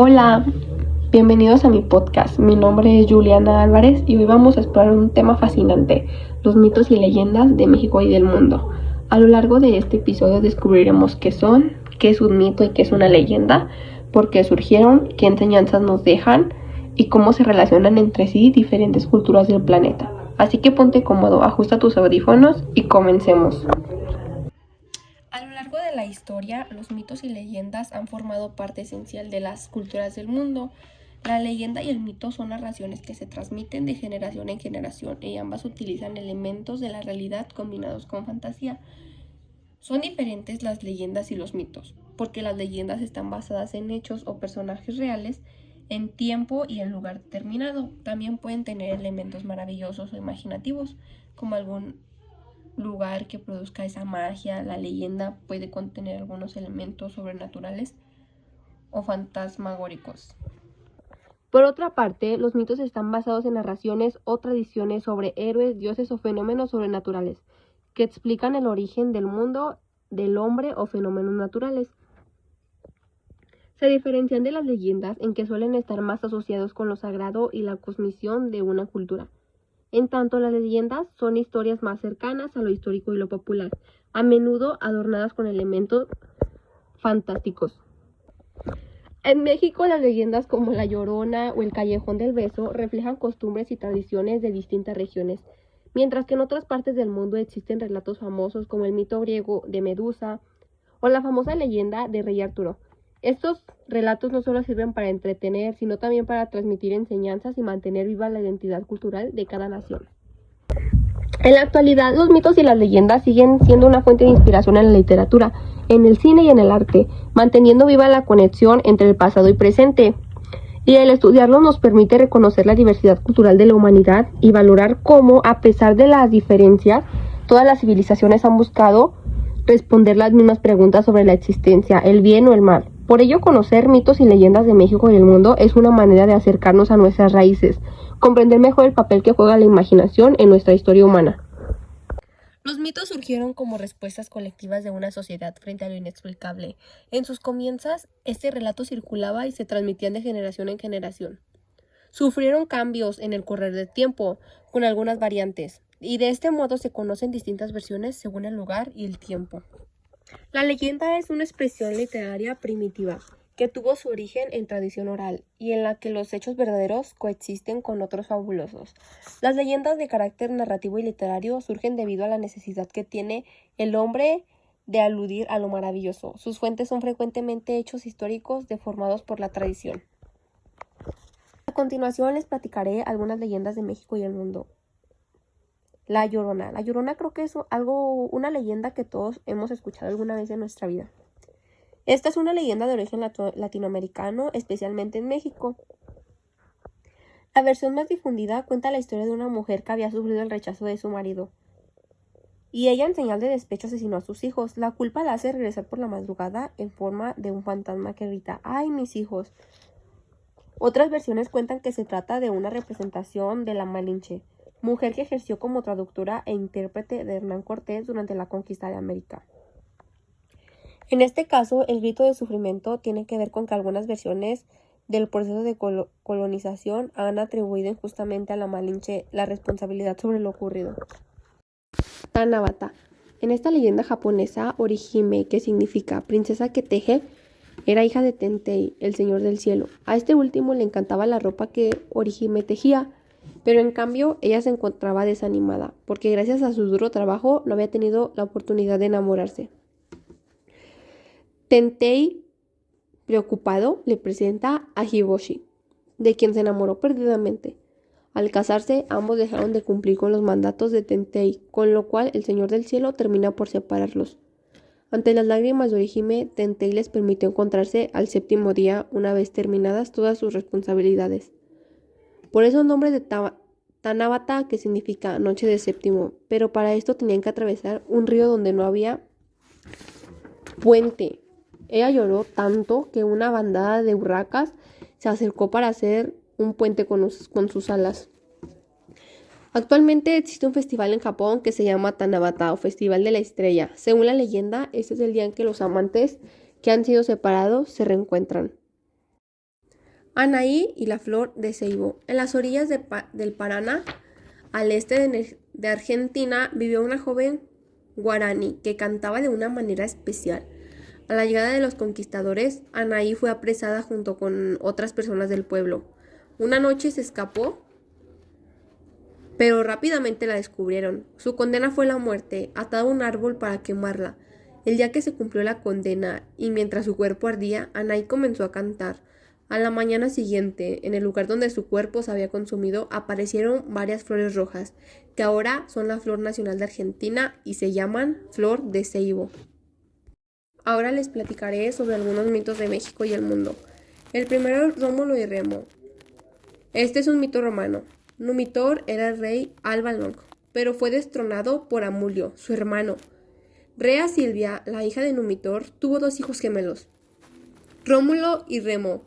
Hola, bienvenidos a mi podcast. Mi nombre es Juliana Álvarez y hoy vamos a explorar un tema fascinante, los mitos y leyendas de México y del mundo. A lo largo de este episodio descubriremos qué son, qué es un mito y qué es una leyenda, por qué surgieron, qué enseñanzas nos dejan y cómo se relacionan entre sí diferentes culturas del planeta. Así que ponte cómodo, ajusta tus audífonos y comencemos. A lo largo de la historia, los mitos y leyendas han formado parte esencial de las culturas del mundo. La leyenda y el mito son narraciones que se transmiten de generación en generación y ambas utilizan elementos de la realidad combinados con fantasía. Son diferentes las leyendas y los mitos, porque las leyendas están basadas en hechos o personajes reales en tiempo y en lugar determinado. También pueden tener elementos maravillosos o imaginativos, como algún lugar que produzca esa magia. La leyenda puede contener algunos elementos sobrenaturales o fantasmagóricos. Por otra parte, los mitos están basados en narraciones o tradiciones sobre héroes, dioses o fenómenos sobrenaturales que explican el origen del mundo, del hombre o fenómenos naturales. Se diferencian de las leyendas en que suelen estar más asociados con lo sagrado y la cosmovisión de una cultura. En tanto, las leyendas son historias más cercanas a lo histórico y lo popular, a menudo adornadas con elementos fantásticos. En México, las leyendas como La Llorona o El Callejón del Beso reflejan costumbres y tradiciones de distintas regiones, mientras que en otras partes del mundo existen relatos famosos como el mito griego de Medusa o la famosa leyenda de Rey Arturo. Estos relatos no solo sirven para entretener, sino también para transmitir enseñanzas y mantener viva la identidad cultural de cada nación. En la actualidad, los mitos y las leyendas siguen siendo una fuente de inspiración en la literatura, en el cine y en el arte, manteniendo viva la conexión entre el pasado y presente. Y el estudiarlos nos permite reconocer la diversidad cultural de la humanidad y valorar cómo, a pesar de las diferencias, todas las civilizaciones han buscado responder las mismas preguntas sobre la existencia, el bien o el mal. Por ello, conocer mitos y leyendas de México y el mundo es una manera de acercarnos a nuestras raíces, comprender mejor el papel que juega la imaginación en nuestra historia humana. Los mitos surgieron como respuestas colectivas de una sociedad frente a lo inexplicable. En sus comienzos, este relato circulaba y se transmitía de generación en generación. Sufrieron cambios en el correr del tiempo, con algunas variantes, y de este modo se conocen distintas versiones según el lugar y el tiempo. La leyenda es una expresión literaria primitiva que tuvo su origen en tradición oral y en la que los hechos verdaderos coexisten con otros fabulosos. Las leyendas de carácter narrativo y literario surgen debido a la necesidad que tiene el hombre de aludir a lo maravilloso. Sus fuentes son frecuentemente hechos históricos deformados por la tradición. A continuación les platicaré algunas leyendas de México y el mundo. La Llorona. La Llorona creo que es una leyenda que todos hemos escuchado alguna vez en nuestra vida. Esta es una leyenda de origen latinoamericano, especialmente en México. La versión más difundida cuenta la historia de una mujer que había sufrido el rechazo de su marido. Y ella, en señal de despecho, asesinó a sus hijos. La culpa la hace regresar por la madrugada en forma de un fantasma que grita: ¡ay, mis hijos! Otras versiones cuentan que se trata de una representación de la Malinche, mujer que ejerció como traductora e intérprete de Hernán Cortés durante la conquista de América. En este caso, el grito de sufrimiento tiene que ver con que algunas versiones del proceso de colonización han atribuido injustamente a la Malinche la responsabilidad sobre lo ocurrido. Tanabata. En esta leyenda japonesa, Orihime, que significa princesa que teje, era hija de Tentei, el señor del cielo. A este último le encantaba la ropa que Orihime tejía, pero en cambio ella se encontraba desanimada, porque gracias a su duro trabajo no había tenido la oportunidad de enamorarse. Tentei, preocupado, le presenta a Hiboshi, de quien se enamoró perdidamente. Al casarse, ambos dejaron de cumplir con los mandatos de Tentei, con lo cual el señor del cielo termina por separarlos. Ante las lágrimas de Orihime, Tentei les permitió encontrarse al séptimo día, una vez terminadas todas sus responsabilidades. Por eso el nombre de Tanabata, que significa noche de séptimo, pero para esto tenían que atravesar un río donde no había puente. Ella lloró tanto que una bandada de urracas se acercó para hacer un puente con sus alas. Actualmente existe un festival en Japón que se llama Tanabata o Festival de la Estrella. Según la leyenda, este es el día en que los amantes que han sido separados se reencuentran. Anaí y la flor de ceibo. En las orillas del Paraná, al este de Argentina, vivió una joven guaraní que cantaba de una manera especial. A la llegada de los conquistadores, Anaí fue apresada junto con otras personas del pueblo. Una noche se escapó, pero rápidamente la descubrieron. Su condena fue la muerte, atada a un árbol para quemarla. El día que se cumplió la condena y mientras su cuerpo ardía, Anaí comenzó a cantar. A la mañana siguiente, en el lugar donde su cuerpo se había consumido, aparecieron varias flores rojas, que ahora son la flor nacional de Argentina y se llaman flor de ceibo. Ahora les platicaré sobre algunos mitos de México y el mundo. El primero es Rómulo y Remo. Este es un mito romano. Numitor era el rey Alba Longo, pero fue destronado por Amulio, su hermano. Rea Silvia, la hija de Numitor, tuvo 2 hijos gemelos, Rómulo y Remo.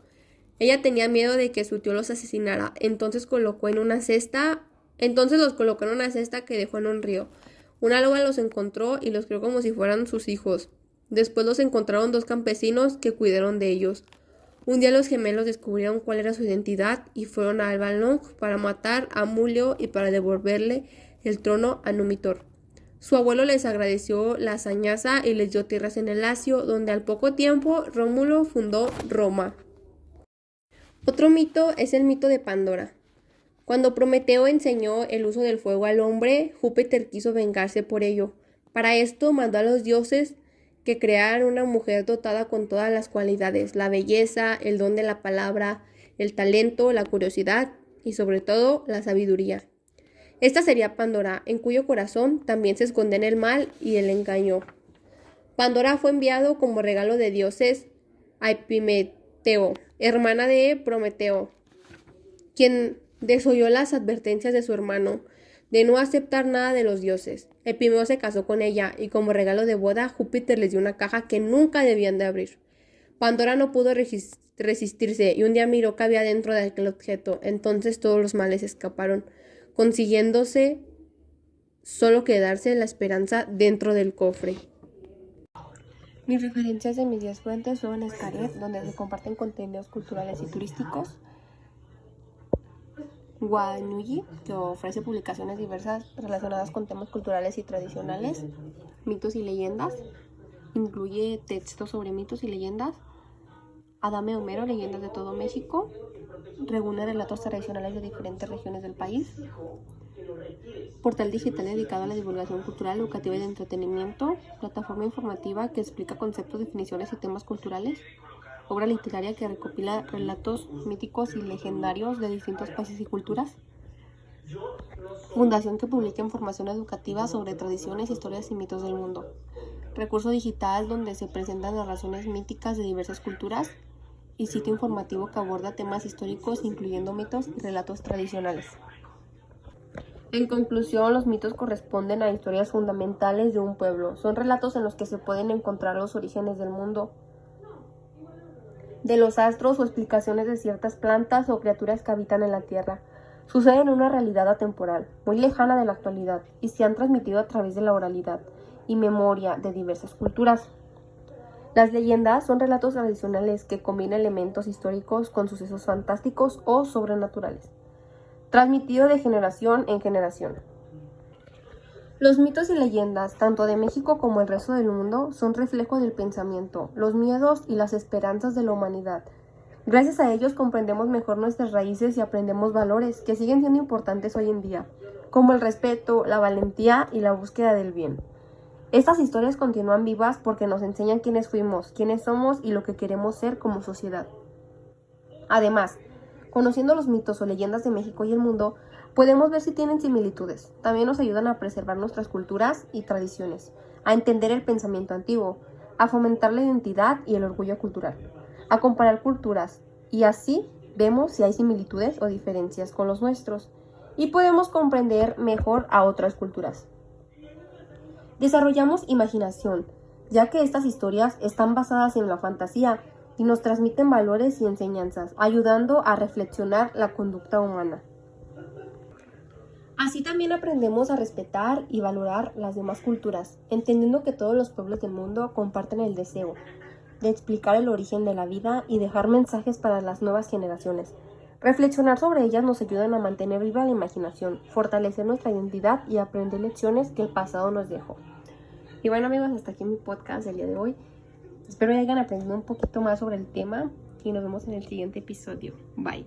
Ella tenía miedo de que su tío los asesinara, entonces los colocó en una cesta que dejó en un río. Una loba los encontró y los crió como si fueran sus hijos. Después los encontraron 2 campesinos que cuidaron de ellos. Un día los gemelos descubrieron cuál era su identidad y fueron a Alba Longo para matar a Amulio y para devolverle el trono a Numitor. Su abuelo les agradeció la hazañaza y les dio tierras en el Lacio, donde al poco tiempo Rómulo fundó Roma. Otro mito es el mito de Pandora. Cuando Prometeo enseñó el uso del fuego al hombre, Júpiter quiso vengarse por ello. Para esto mandó a los dioses que crearan una mujer dotada con todas las cualidades, la belleza, el don de la palabra, el talento, la curiosidad y sobre todo la sabiduría. Esta sería Pandora, en cuyo corazón también se esconden el mal y el engaño. Pandora fue enviado como regalo de dioses a Epimeteo, hermana de Prometeo, quien desoyó las advertencias de su hermano de no aceptar nada de los dioses. Epimeo se casó con ella y como regalo de boda Júpiter les dio una caja que nunca debían de abrir. Pandora no pudo resistirse y un día miró que había dentro de aquel objeto. Entonces todos los males escaparon, consiguiéndose solo quedarse la esperanza dentro del cofre. Mis referencias de mis 10 fuentes son Escaret, donde se comparten contenidos culturales y turísticos. Guanuyi, que ofrece publicaciones diversas relacionadas con temas culturales y tradicionales. Mitos y leyendas, incluye textos sobre mitos y leyendas. Adame Homero, leyendas de todo México, reúne relatos tradicionales de diferentes regiones del país. Portal digital dedicado a la divulgación cultural, educativa y de entretenimiento. Plataforma informativa que explica conceptos, definiciones y temas culturales. Obra literaria que recopila relatos míticos y legendarios de distintos países y culturas. Fundación que publica información educativa sobre tradiciones, historias y mitos del mundo. Recurso digital donde se presentan narraciones míticas de diversas culturas. Y sitio informativo que aborda temas históricos incluyendo mitos y relatos tradicionales. En conclusión, los mitos corresponden a historias fundamentales de un pueblo. Son relatos en los que se pueden encontrar los orígenes del mundo, de los astros o explicaciones de ciertas plantas o criaturas que habitan en la tierra. Suceden en una realidad atemporal, muy lejana de la actualidad, y se han transmitido a través de la oralidad y memoria de diversas culturas. Las leyendas son relatos tradicionales que combinan elementos históricos con sucesos fantásticos o sobrenaturales, transmitido de generación en generación. Los mitos y leyendas, tanto de México como el resto del mundo, son reflejo del pensamiento, los miedos y las esperanzas de la humanidad. Gracias a ellos comprendemos mejor nuestras raíces y aprendemos valores que siguen siendo importantes hoy en día, como el respeto, la valentía y la búsqueda del bien. Estas historias continúan vivas porque nos enseñan quiénes fuimos, quiénes somos y lo que queremos ser como sociedad. Además, conociendo los mitos o leyendas de México y el mundo, podemos ver si tienen similitudes. También nos ayudan a preservar nuestras culturas y tradiciones, a entender el pensamiento antiguo, a fomentar la identidad y el orgullo cultural, a comparar culturas, y así vemos si hay similitudes o diferencias con los nuestros, y podemos comprender mejor a otras culturas. Desarrollamos imaginación, ya que estas historias están basadas en la fantasía y nos transmiten valores y enseñanzas, ayudando a reflexionar la conducta humana. Así también aprendemos a respetar y valorar las demás culturas, entendiendo que todos los pueblos del mundo comparten el deseo de explicar el origen de la vida y dejar mensajes para las nuevas generaciones. Reflexionar sobre ellas nos ayudan a mantener viva la imaginación, fortalecer nuestra identidad y aprender lecciones que el pasado nos dejó. Y bueno amigos, hasta aquí mi podcast del día de hoy. Espero que hayan aprendido un poquito más sobre el tema y nos vemos en el siguiente episodio. Bye.